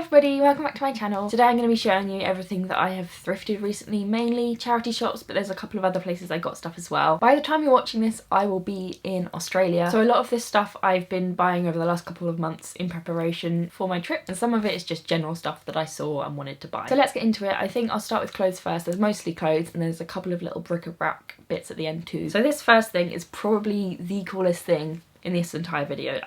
everybody, welcome back to my channel. Today I'm going to be showing you everything that I have thrifted recently, mainly charity shops, but there's a couple of other places I got stuff as well. By the time you're watching this, I will be in Australia, so a lot of this stuff I've been buying over the last couple of months in preparation for my trip, and some of it is just general stuff that I saw and wanted to buy. So let's get into it. I think I'll start with clothes first. There's mostly clothes and there's a couple of little bric-a-brac bits at the end too. So this first thing is probably the coolest thing in this entire video.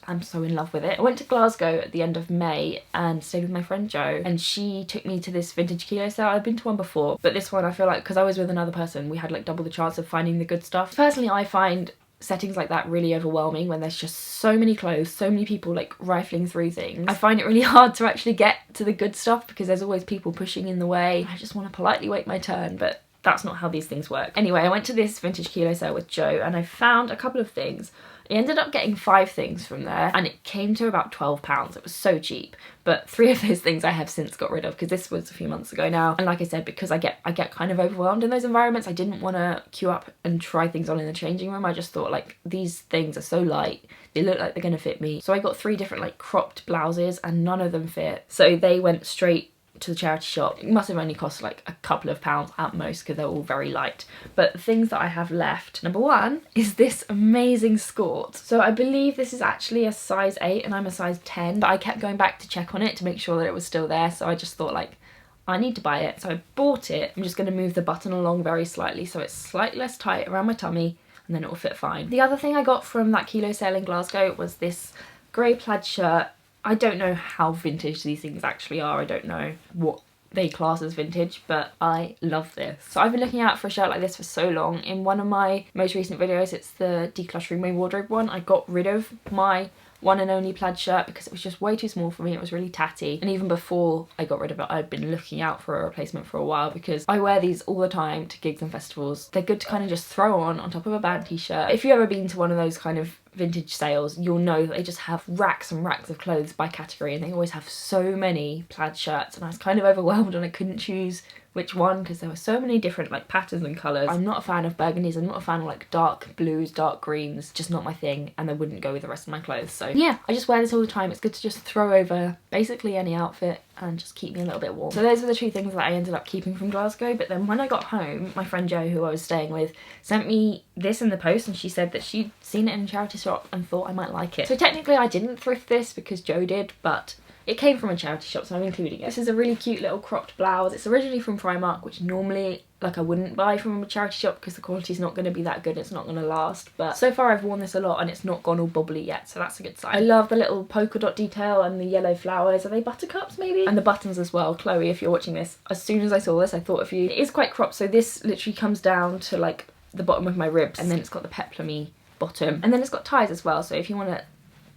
I'm so in love with it. I went to Glasgow at the end of May and stayed with my friend Jo, and she took me to this vintage kilo sale. I've been to one before, but this one I feel like, because I was with another person, we had like double the chance of finding the good stuff. Personally, I find settings like that really overwhelming when there's just so many clothes, so many people like rifling through things. I find it really hard to actually get to the good stuff because there's always people pushing in the way. I just want to politely wait my turn, but that's not how these things work. Anyway, I went to this vintage kilo sale with Jo and I found a couple of things. I ended up getting 5 things from there and it came to about £12. It was so cheap, but 3 of those things I have since got rid of because this was a few months ago now. And like I said, because I get kind of overwhelmed in those environments, I didn't want to queue up and try things on in the changing room. I just thought like, these things are so light, they look like they're gonna fit me. So I got 3 different like cropped blouses and none of them fit. So they went straight to the charity shop. It must have only cost like a couple of pounds at most because they're all very light. But the things that I have left, number one is this amazing skirt. So I believe this is actually a size 8 and I'm a size 10, but I kept going back to check on it to make sure that it was still there, so I just thought like, I need to buy it. So I bought it. I'm just going to move the button along very slightly so it's slightly less tight around my tummy and then it will fit fine. The other thing I got from that kilo sale in Glasgow was this grey plaid shirt. I don't know how vintage these things actually are. I don't know what they class as vintage, but I love this. So I've been looking out for a shirt like this for so long. In one of my most recent videos, it's the decluttering my wardrobe one, I got rid of my one and only plaid shirt because it was just way too small for me. It was really tatty, and even before I got rid of it I'd been looking out for a replacement for a while because I wear these all the time to gigs and festivals. They're good to kind of just throw on top of a band t-shirt. If you've ever been to one of those kind of vintage sales, you'll know that they just have racks and racks of clothes by category and they always have so many plaid shirts, and I was kind of overwhelmed and I couldn't choose which one because there were so many different like patterns and colours. I'm not a fan of burgundies, I'm not a fan of like dark blues, dark greens, just not my thing, and they wouldn't go with the rest of my clothes. So yeah, I just wear this all the time. It's good to just throw over basically any outfit and just keep me a little bit warm. So those were the 2 things that I ended up keeping from Glasgow. But then when I got home, my friend Jo, who I was staying with, sent me this in the post and she said that she'd seen it in a charity shop and thought I might like it. So technically I didn't thrift this because Jo did, but it came from a charity shop, so I'm including it. This is a really cute little cropped blouse. It's originally from Primark, which normally like I wouldn't buy from a charity shop because the quality's not going to be that good, it's not going to last. But so far I've worn this a lot and it's not gone all bubbly yet, so that's a good sign. I love the little polka dot detail and the yellow flowers. Are they buttercups maybe? And the buttons as well. Chloe, if you're watching this, as soon as I saw this I thought of you. It is quite cropped, so this literally comes down to like the bottom of my ribs, and then it's got the peplumy bottom, and then it's got ties as well, so if you want to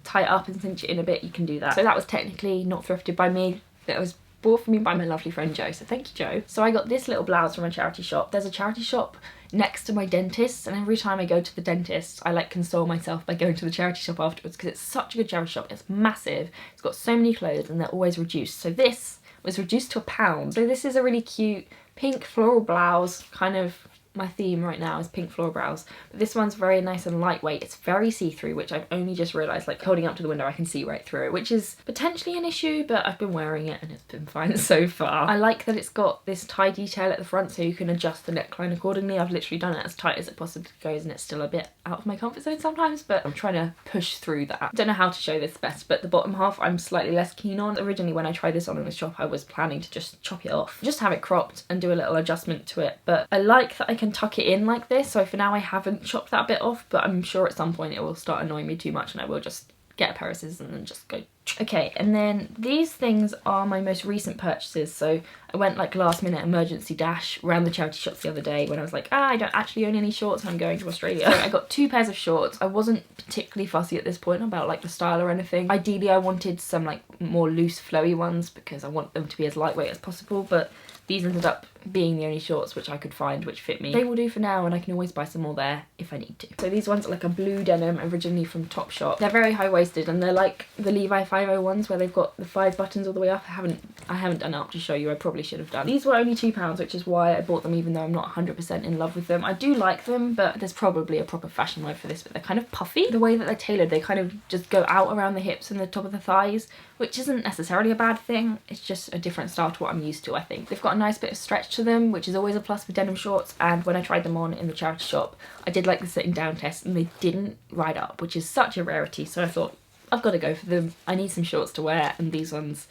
tie it up and cinch it in a bit you can do that. So that was technically not thrifted by me, that was bought for me by my lovely friend Jo, so thank you Jo. So I got this little blouse from a charity shop. There's a charity shop next to my dentist, and every time I go to the dentist I like console myself by going to the charity shop afterwards because it's such a good charity shop. It's massive, it's got so many clothes and they're always reduced. So this was reduced to £1. So this is a really cute pink floral blouse, kind of my theme right now is pink floral blouse, but this one's very nice and lightweight. It's very see-through, which I've only just realised, like holding up to the window I can see right through it, which is potentially an issue, but I've been wearing it and it's been fine so far. I like that it's got this tie detail at the front so you can adjust the neckline accordingly. I've literally done it as tight as it possibly goes and it's still a bit out of my comfort zone sometimes, but I'm trying to push through that. I don't know how to show this best, but the bottom half I'm slightly less keen on. Originally when I tried this on in the shop I was planning to just chop it off, just have it cropped and do a little adjustment to it, but I like that I can tuck it in like this. So for now I haven't chopped that bit off, but I'm sure at some point it will start annoying me too much and I will just get a pair of scissors and then just go. Okay, and then these things are my most recent purchases. So I went like last minute emergency dash around the charity shops the other day when I was like, I don't actually own any shorts and I'm going to Australia. So I got 2 pairs of shorts. I wasn't particularly fussy at this point about like the style or anything. Ideally I wanted some like more loose flowy ones because I want them to be as lightweight as possible, but these ended up being the only shorts which I could find which fit me. They will do for now, and I can always buy some more there if I need to. So these ones are like a blue denim, originally from Topshop. They're very high-waisted, and they're like the Levi 501s where they've got the 5 buttons all the way up. I haven't done it up to show you. I probably should have done. These were only £2, which is why I bought them, even though I'm not 100% in love with them. I do like them, but there's probably a proper fashion word for this, but they're kind of puffy. The way that they're tailored, they kind of just go out around the hips and the top of the thighs, which isn't necessarily a bad thing. It's just a different style to what I'm used to, I think. They've got a nice bit of stretch to them, which is always a plus for denim shorts, and when I tried them on in the charity shop, I did like the sitting down test and they didn't ride up, which is such a rarity, so I thought, I've got to go for them. I need some shorts to wear, and these ones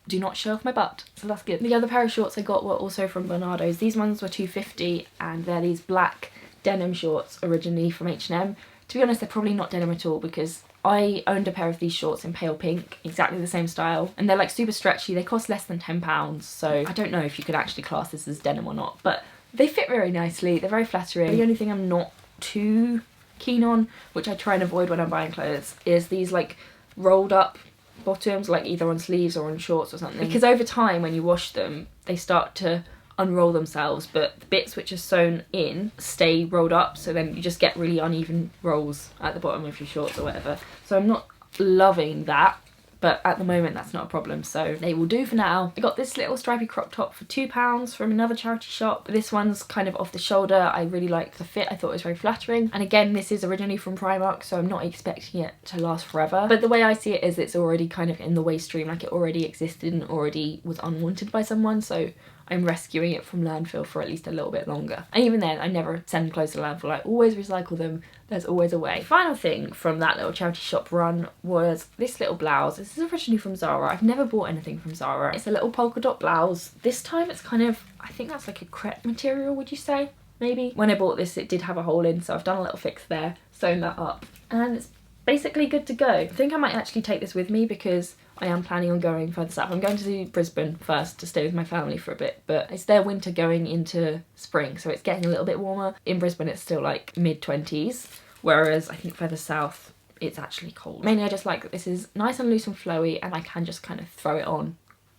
do not show off my butt, so that's good. The other pair of shorts I got were also from Bernardo's. These ones were £2.50, and they're these black denim shorts, originally from H&M. To be honest, they're probably not denim at all, because I owned a pair of these shorts in pale pink, exactly the same style, and they're like super stretchy. They cost less than £10, so I don't know if you could actually class this as denim or not, but they fit very nicely. They're very flattering. The only thing I'm not too keen on, which I try and avoid when I'm buying clothes, is these like rolled up bottoms, like either on sleeves or on shorts or something, because over time when you wash them they start to unroll themselves, but the bits which are sewn in stay rolled up, so then you just get really uneven rolls at the bottom of your shorts or whatever. So I'm not loving that, but at the moment that's not a problem, so they will do for now. I got this little stripy crop top for £2 from another charity shop. This one's kind of off the shoulder. I really like the fit. I thought it was very flattering, and again, this is originally from Primark, so I'm not expecting it to last forever, but the way I see it is it's already kind of in the waste stream, like it already existed and already was unwanted by someone, so I'm rescuing it from landfill for at least a little bit longer. And even then, I never send clothes to landfill. I always recycle them. There's always a way. The final thing from that little charity shop run was this little blouse. This is originally from Zara. I've never bought anything from Zara. It's a little polka dot blouse. This time it's kind of, I think that's like a crepe material, would you say? Maybe. When I bought this, it did have a hole in, so I've done a little fix there, sewn that up, and it's basically good to go. I think I might actually take this with me because I am planning on going further south. I'm going to Brisbane first to stay with my family for a bit, but it's their winter going into spring, so it's getting a little bit warmer. In Brisbane it's still like mid-20s, whereas I think further south it's actually cold. Mainly I just like that this is nice and loose and flowy, and I can just kind of throw it on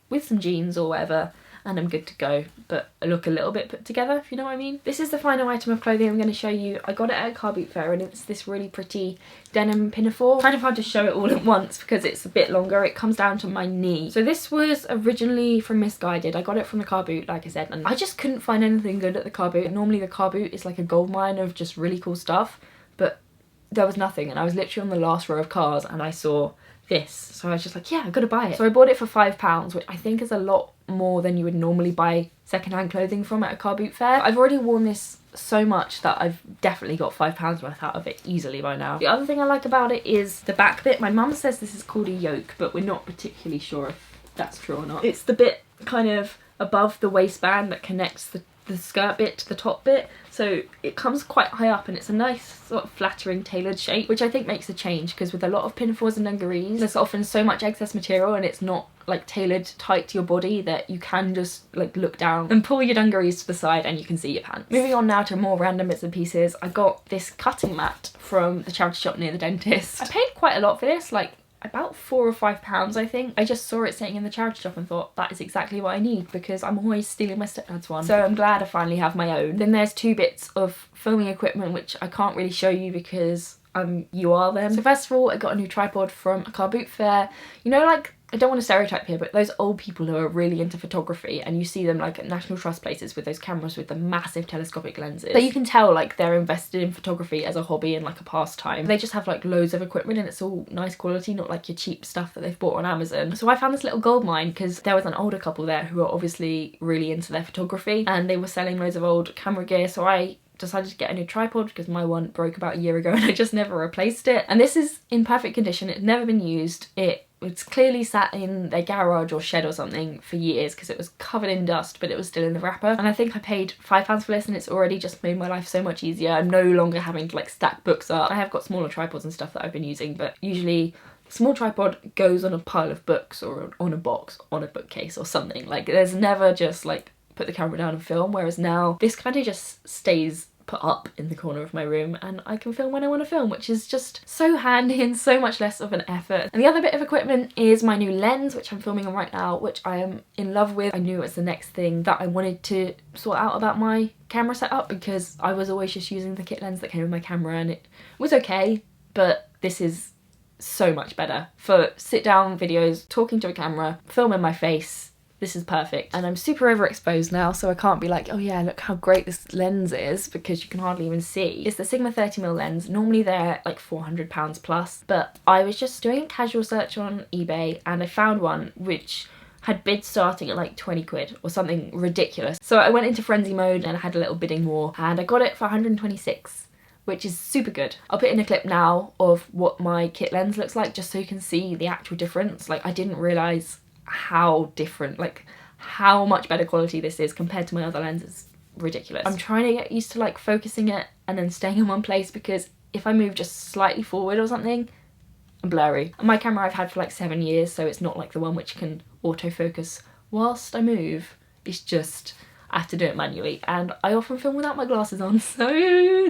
with some jeans or whatever, and I'm good to go, but I look a little bit put together, if you know what I mean. This is the final item of clothing I'm going to show you. I got it at a car boot fair, and it's this really pretty denim pinafore. Kind of hard to show it all at once because it's a bit longer. It comes down to my knee. So this was originally from Misguided. I got it from the car boot, like I said, and I just couldn't find anything good at the car boot. Normally the car boot is like a goldmine of just really cool stuff, but there was nothing, and I was literally on the last row of cars and I saw this, so I was just like, yeah, I've got to buy it. So I bought it for £5, which I think is a lot more than you would normally buy secondhand clothing from at a car boot fair. I've already worn this so much that I've definitely got £5 worth out of it easily by now. The other thing I like about it is the back bit. My mum says this is called a yoke, but we're not particularly sure if that's true or not. It's the bit kind of above the waistband that connects the skirt bit to the top bit, so it comes quite high up, and it's a nice sort of flattering tailored shape, which I think makes a change, because with a lot of pinafores and dungarees there's often so much excess material and it's not like tailored tight to your body that you can just like look down and pull your dungarees to the side and you can see your pants. Moving on now to more random bits and pieces, I got this cutting mat from the charity shop near the dentist. I paid quite a lot for this, like about £4 or £5 I think. I just saw it sitting in the charity shop and thought that is exactly what I need, because I'm always stealing my stepdad's one, so I'm glad I finally have my own. Then there's 2 bits of filming equipment which I can't really show you because you are them. So first of all, I got a new tripod from a car boot fair. You know, like, I don't want to stereotype here, but those old people who are really into photography, and you see them like at National Trust places with those cameras with the massive telescopic lenses, but you can tell like they're invested in photography as a hobby and like a pastime. They just have like loads of equipment and it's all nice quality, not like your cheap stuff that they've bought on Amazon. So I found this little gold mine because there was an older couple there who are obviously really into their photography, and they were selling loads of old camera gear, so I decided to get a new tripod because my one broke about a year ago and I just never replaced it. And this is in perfect condition. It's never been used. It's clearly sat in their garage or shed or something for years because it was covered in dust, but it was still in the wrapper. And I think I paid £5 for this, and it's already just made my life so much easier. I'm no longer having to like stack books up. I have got smaller tripods and stuff that I've been using, but usually small tripod goes on a pile of books or on a box, on a bookcase or something. Like there's never just like put the camera down and film, whereas now this kind of just stays put up in the corner of my room, and I can film when I want to film, which is just so handy and so much less of an effort. And the other bit of equipment is my new lens, which I'm filming on right now, which I am in love with. I knew it was the next thing that I wanted to sort out about my camera setup, because I was always just using the kit lens that came with my camera, and it was okay, but this is so much better for sit down videos, talking to a camera, filming my face. This is perfect. And I'm super overexposed now, so I can't be like, oh yeah, look how great this lens is, because you can hardly even see. It's the Sigma 30mm lens. Normally they're like £400 plus, but I was just doing a casual search on eBay and I found one which had bids starting at like 20 quid or something ridiculous. So I went into frenzy mode and I had a little bidding war, and I got it for 126, which is super good. I'll put in a clip now of what my kit lens looks like, just so you can see the actual difference. Like, I didn't realise how different, like how much better quality this is compared to my other lenses. Ridiculous. I'm trying to get used to like focusing it and then staying in one place, because if I move just slightly forward or something, I'm blurry. And my camera I've had for like 7 years, so it's not like the one which can autofocus whilst I move. It's just, I have to do it manually, and I often film without my glasses on, so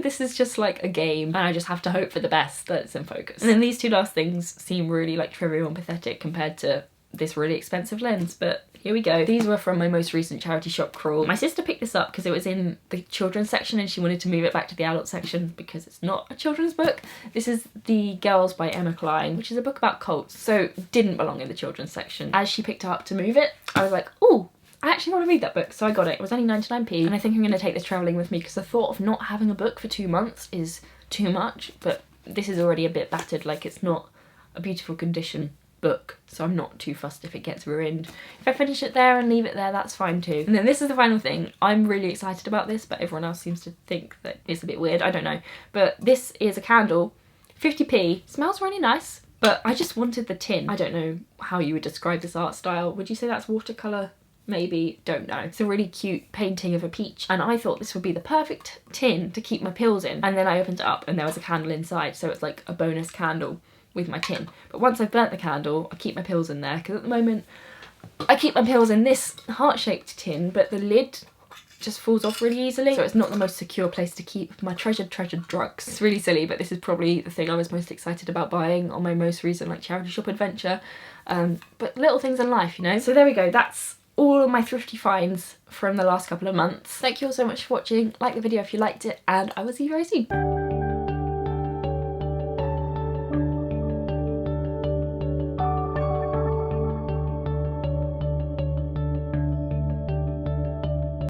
this is just like a game, and I just have to hope for the best that it's in focus. And then these two last things seem really like trivial and pathetic compared to this really expensive lens, but here we go. These were from my most recent charity shop crawl. My sister picked this up because it was in the children's section and she wanted to move it back to the adult section because it's not a children's book. This is The Girls by Emma Cline, which is a book about cults, so it didn't belong in the children's section. As she picked it up to move it, I was like, ooh, I actually want to read that book, so I got it. It was only 99p, and I think I'm going to take this travelling with me because the thought of not having a book for 2 months is too much, but this is already a bit battered, like it's not a beautiful condition book, so I'm not too fussed if it gets ruined. If I finish it there and leave it there, that's fine too. And then this is the final thing. I'm really excited about this, but everyone else seems to think that it's a bit weird, I don't know. But this is a candle, 50p, smells really nice, but I just wanted the tin. I don't know how you would describe this art style. Would you say that's watercolour? Maybe, don't know. It's a really cute painting of a peach, and I thought this would be the perfect tin to keep my pills in. And then I opened it up and there was a candle inside, so it's like a bonus candle with my tin. But once I've burnt the candle, I keep my pills in there, because at the moment I keep my pills in this heart-shaped tin, but the lid just falls off really easily, so it's not the most secure place to keep my treasured drugs. It's really silly, but this is probably the thing I was most excited about buying on my most recent like charity shop adventure. But little things in life, you know. So there we go, that's all of my thrifty finds from the last couple of months. Thank you all so much for watching. Like the video if you liked it, and I will see you very soon.